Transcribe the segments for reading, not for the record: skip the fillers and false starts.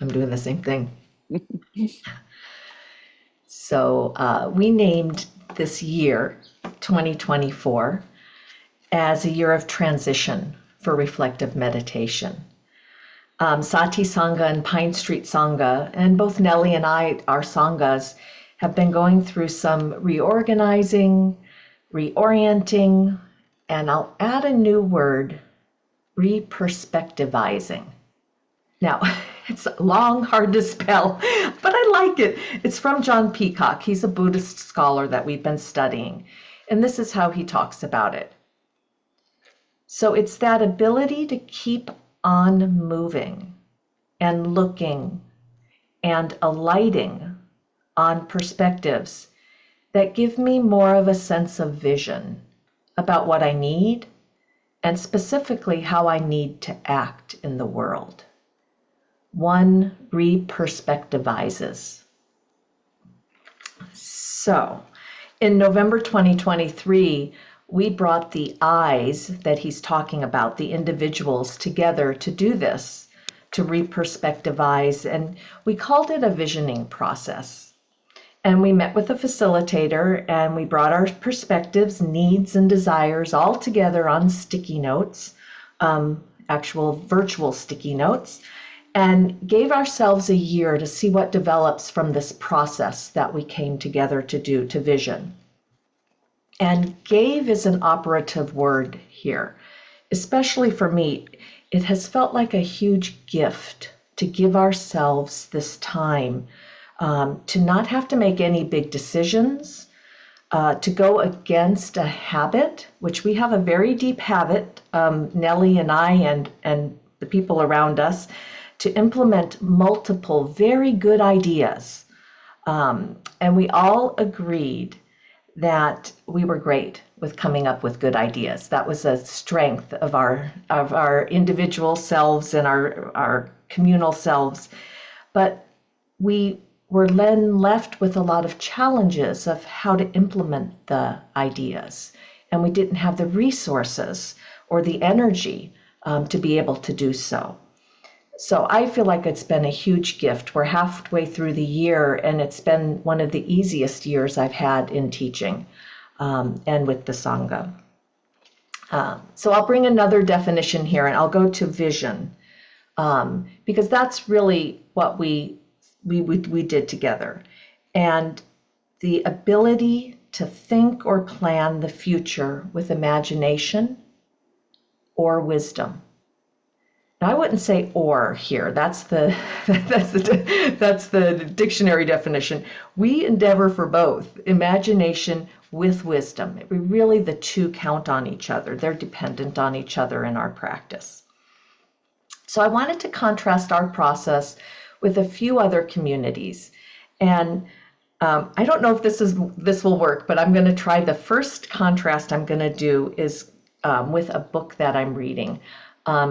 I'm doing the same thing. So we named this year, 2024, as a year of transition for reflective meditation. Sati Sangha and Pine Street Sangha, and both Nelly and I, our Sanghas, have been going through some reorganizing, reorienting, and I'll add a new word, reperspectivizing. Now, it's long, hard to spell, but I like it. It's from John Peacock. He's a Buddhist scholar that we've been studying, and this is how he talks about it. So it's that ability to keep on moving and looking and alighting on perspectives that give me more of a sense of vision about what I need and specifically how I need to act in the world. One reperspectivizes. So in November 2023, we brought the I's that he's talking about, the individuals, together to do this, to reperspectivize, and we called it a visioning process. And we met with a facilitator and we brought our perspectives, needs, and desires all together on sticky notes, actual virtual sticky notes, and gave ourselves a year to see what develops from this process that we came together to do, to vision. And gave is an operative word here. Especially for me, it has felt like a huge gift to give ourselves this time to not have to make any big decisions, to go against a habit, which we have a very deep habit, Nelly and I and the people around us, to implement multiple very good ideas. And we all agreed that we were great with coming up with good ideas. That was a strength of our individual selves and our communal selves. But we were then left with a lot of challenges of how to implement the ideas. And we didn't have the resources or the energy to be able to do so. So I feel like it's been a huge gift. We're halfway through the year, and it's been one of the easiest years I've had in teaching and with the Sangha. So I'll bring another definition here, and I'll go to vision, because that's really what we did together. And the ability to think or plan the future with imagination or wisdom. Now, I wouldn't say "or" here. That's the dictionary definition. We endeavor for both, imagination with wisdom. Really, the two count on each other. They're dependent on each other in our practice. So I wanted to contrast our process with a few other communities. And I don't know if this will work, but I'm going to try. The first contrast I'm going to do is with a book that I'm reading.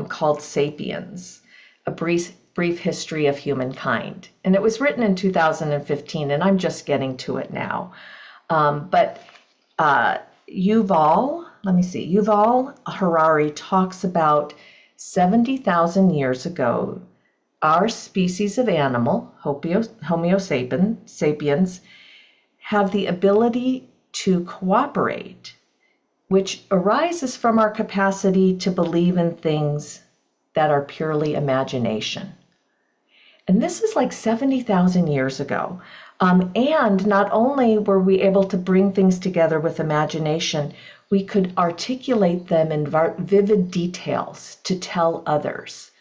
Called Sapiens, A Brief History of Humankind. And it was written in 2015, and I'm just getting to it now. But Yuval Harari talks about 70,000 years ago, our species of animal, Homo sapiens, have the ability to cooperate, which arises from our capacity to believe in things that are purely imagination. And this is like 70,000 years ago. And not only were we able to bring things together with imagination, we could articulate them in vivid details to tell others.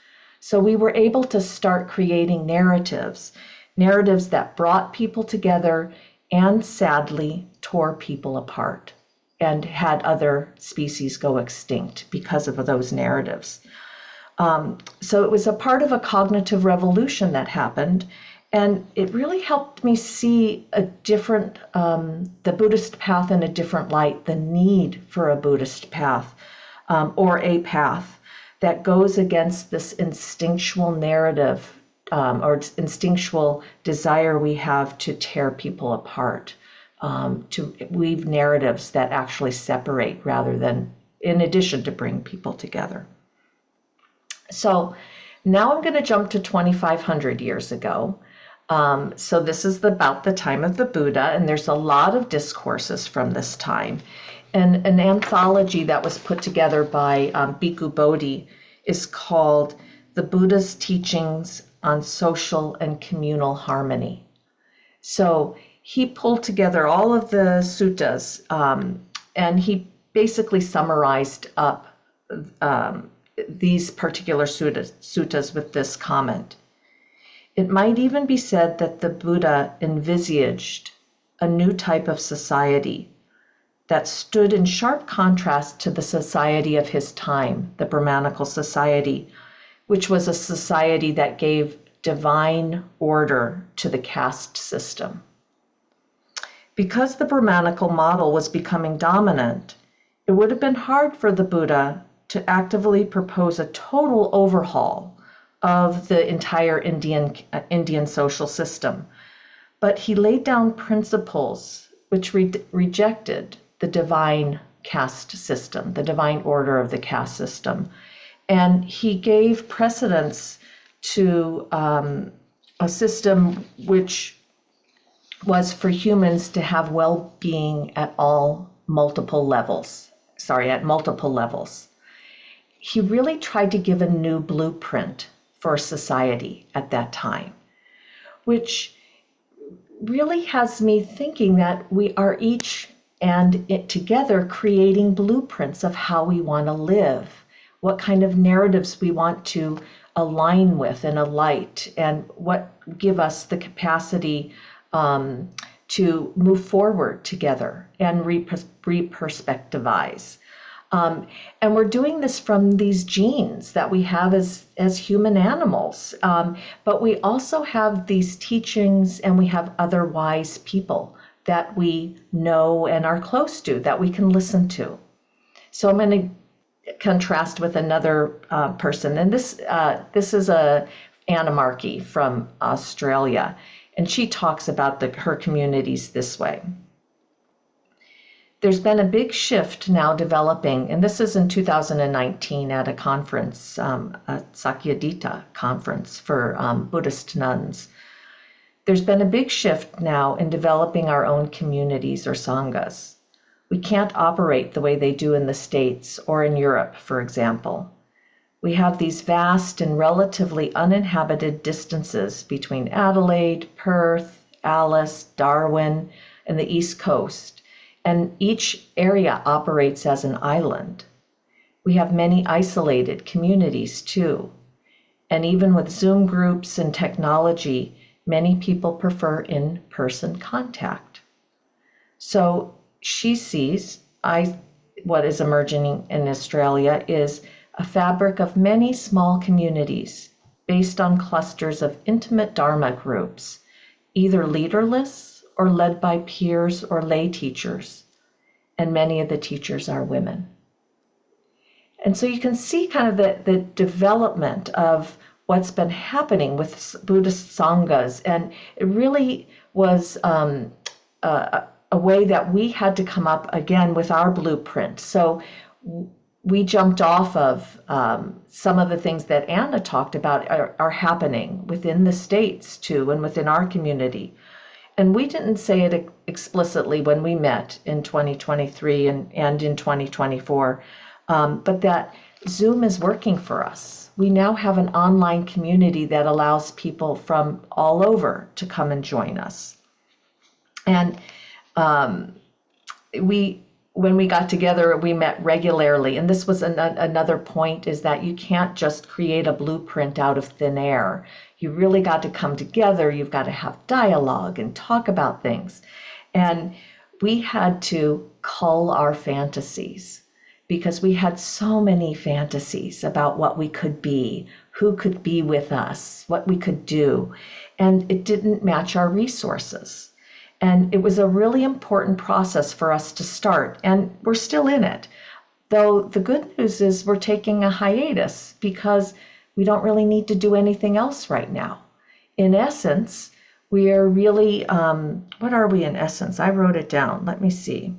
So we were able to start creating narratives that brought people together and sadly tore people apart, and had other species go extinct because of those narratives. So it was a part of a cognitive revolution that happened, and it really helped me see the Buddhist path in a different light, the need for a Buddhist path, or a path that goes against this instinctual narrative or instinctual desire we have to tear people apart. To weave narratives that actually separate rather than, in addition to bring people together. So Now I'm going to jump to 2,500 years ago. So this is about the time of the Buddha, and there's a lot of discourses from this time. And an anthology that was put together by Bhikkhu Bodhi is called The Buddha's Teachings on Social and Communal Harmony. So he pulled together all of the suttas, and he basically summarized up these particular suttas with this comment. It might even be said that the Buddha envisaged a new type of society that stood in sharp contrast to the society of his time, the Brahmanical society, which was a society that gave divine order to the caste system. Because the Brahmanical model was becoming dominant, it would have been hard for the Buddha to actively propose a total overhaul of the entire Indian social system. But he laid down principles which rejected the divine caste system, the divine order of the caste system. And he gave precedence to a system which was for humans to have well-being at multiple levels. He really tried to give a new blueprint for society at that time, which really has me thinking that we are each and it together creating blueprints of how we want to live, what kind of narratives we want to align with and alight, and what give us the capacity to move forward together and reperspectivize. And we're doing this from these genes that we have as human animals. But we also have these teachings, and we have other wise people that we know and are close to, that we can listen to. So I'm going to contrast with another person. And this is Anna Markey from Australia. And she talks about her communities this way. There's been a big shift now developing, and this is in 2019 at a conference, a Sakyadhita conference for Buddhist nuns. There's been a big shift now in developing our own communities or sanghas. We can't operate the way they do in the States or in Europe, for example. We have these vast and relatively uninhabited distances between Adelaide, Perth, Alice, Darwin, and the East Coast. And each area operates as an island. We have many isolated communities too. And even with Zoom groups and technology, many people prefer in-person contact. So she sees what is emerging in Australia is a fabric of many small communities based on clusters of intimate Dharma groups, either leaderless or led by peers or lay teachers, and many of the teachers are women. And so you can see kind of the development of what's been happening with Buddhist sanghas, and it really was a way that we had to come up again with our blueprint. So we jumped off of some of the things that Anna talked about are happening within the States too, and within our community. And we didn't say it explicitly when we met in 2023 and in 2024, but that Zoom is working for us. We now have an online community that allows people from all over to come and join us. And when we got together, we met regularly. And this was another point, is that you can't just create a blueprint out of thin air. You really got to come together. You've got to have dialogue and talk about things. And we had to cull our fantasies, because we had so many fantasies about what we could be, who could be with us, what we could do. And it didn't match our resources. And it was a really important process for us to start, and we're still in it. Though the good news is we're taking a hiatus because we don't really need to do anything else right now. In essence, we are really, what are we in essence? I wrote it down. Let me see.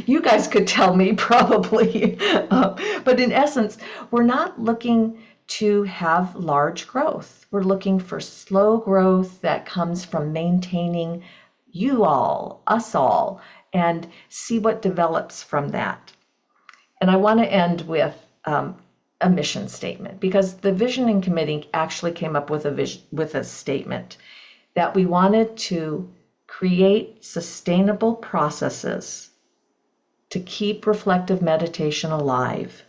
You guys could tell me probably. But in essence, we're not looking to have large growth. We're looking for slow growth that comes from maintaining you all, us all, and see what develops from that. And I want to end with a mission statement, because the visioning committee actually came up with a statement that we wanted to create sustainable processes to keep reflective meditation alive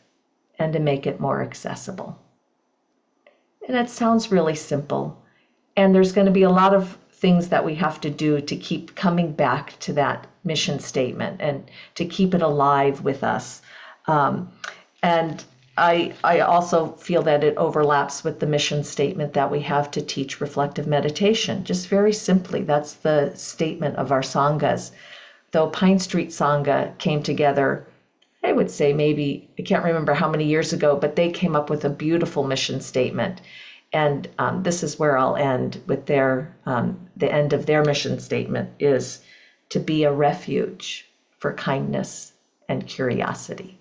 and to make it more accessible. And it sounds really simple. And there's going to be a lot of things that we have to do to keep coming back to that mission statement and to keep it alive with us. And I also feel that it overlaps with the mission statement that we have to teach reflective meditation. Just very simply, that's the statement of our Sanghas. Though Pine Street Sangha came together, I would say maybe, I can't remember how many years ago, but they came up with a beautiful mission statement. And this is where I'll end with the end of their mission statement is to be a refuge for kindness and curiosity.